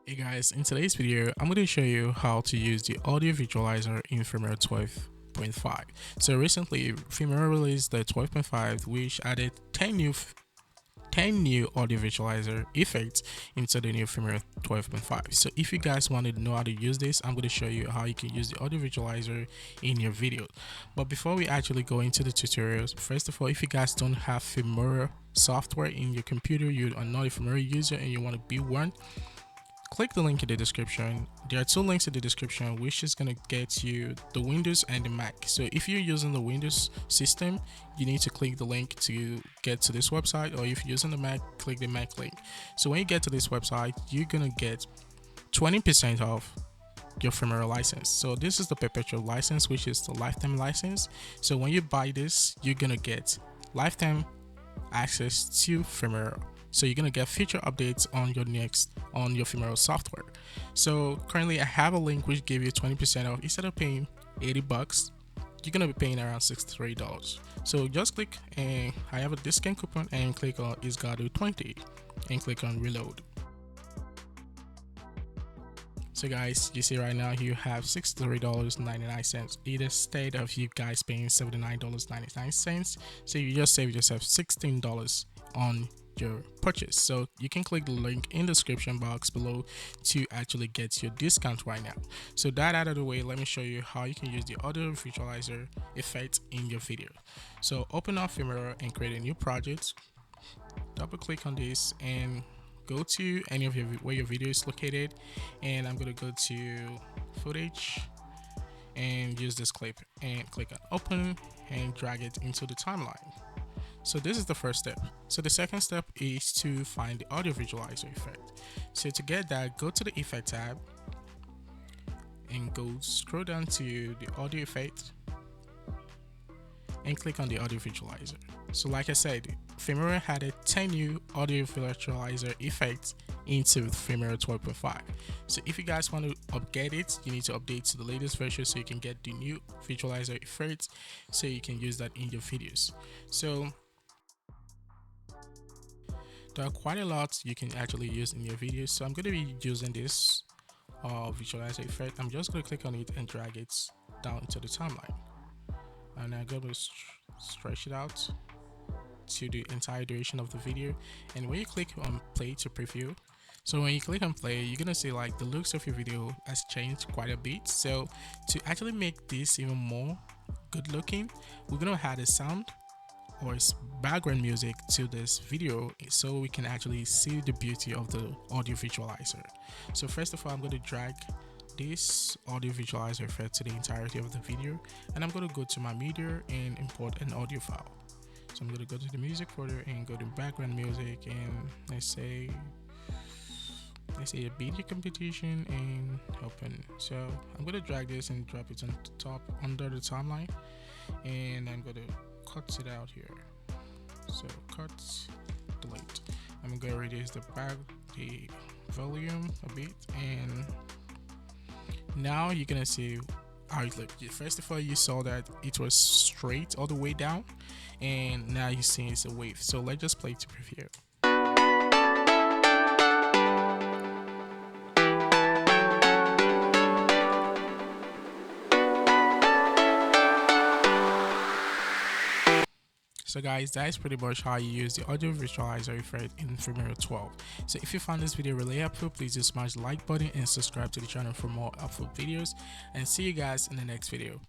Hey guys, in today's video, I'm going to show you how to use the audio visualizer in Filmora 12.5. So recently, Filmora released the 12.5, which added 10 new audio visualizer effects into the new Filmora 12.5. So if you guys wanted to know how to use this, I'm going to show you how you can use the audio visualizer in your video. But before we actually go into the tutorials, first of all, if you guys don't have Filmora software in your computer, you are not a Filmora user and you want to be one, click the link in the description. There are two links in the description which is going to get you the Windows and the Mac. So if you're using the Windows system, you need to click the link to get to this website, or if you're using the Mac, click the Mac link. So when you get to this website, you're going to get 20% off your Filmora license. So this is the perpetual license, which is the lifetime license. So when you buy this, you're going to get lifetime access to Filmora. So you're gonna get future updates on your Filmora software. So currently I have a link which gives you 20% off. Instead of paying $80, you're gonna be paying around $63. So just click, and I have a discount coupon, and click on It's Got to 20 and click on reload. So guys, you see right now you have $63.99 instead of you guys paying $79.99. So you just save yourself $16 on your purchase. So you can click the link in the description box below to actually get your discount right now. So that out of the way, let me show you how you can use the audio visualizer effect in your video. So open up Filmora and create a new project. Double click on this and go to any of where your video is located, and I'm going to go to footage and use this clip and click on open and drag it into the timeline. So this is the first step. So the second step is to find the audio visualizer effect. So to get that, go to the effect tab and scroll down to the audio effect and click on the audio visualizer. So like I said, Filmora had a 10 new audio visualizer effects into Filmora 12.5. So if you guys want to update it, you need to update to the latest version so you can get the new visualizer effects so you can use that in your videos. So there are quite a lot you can actually use in your videos. So I'm going to be using this visualizer effect. I'm just going to click on it and drag it down to the timeline, and I'm going to stretch it out to the entire duration of the video. And when you click on play to preview, so when you click on play, you're gonna see like the looks of your video has changed quite a bit. So to actually make this even more good looking, we're gonna add a sound or background music to this video so we can actually see the beauty of the audio visualizer. So first of all, I'm going to drag this audio visualizer effect to the entirety of the video, and I'm going to go to my media and import an audio file. So I'm going to go to the music folder and go to background music, and let's say a video competition, and open. So I'm going to drag this and drop it on top under the timeline, and I'm going to cut it out here. So cut, delete. I'm going to reduce the volume a bit, and now you're gonna see how it looks. First of all, you saw that it was straight all the way down, and now you see it's a wave. So let's just play to preview. So guys, that's pretty much how you use the audio visualizer effect in Filmora 12. So if you found this video really helpful, please just smash the like button and subscribe to the channel for more helpful videos, and see you guys in the next video.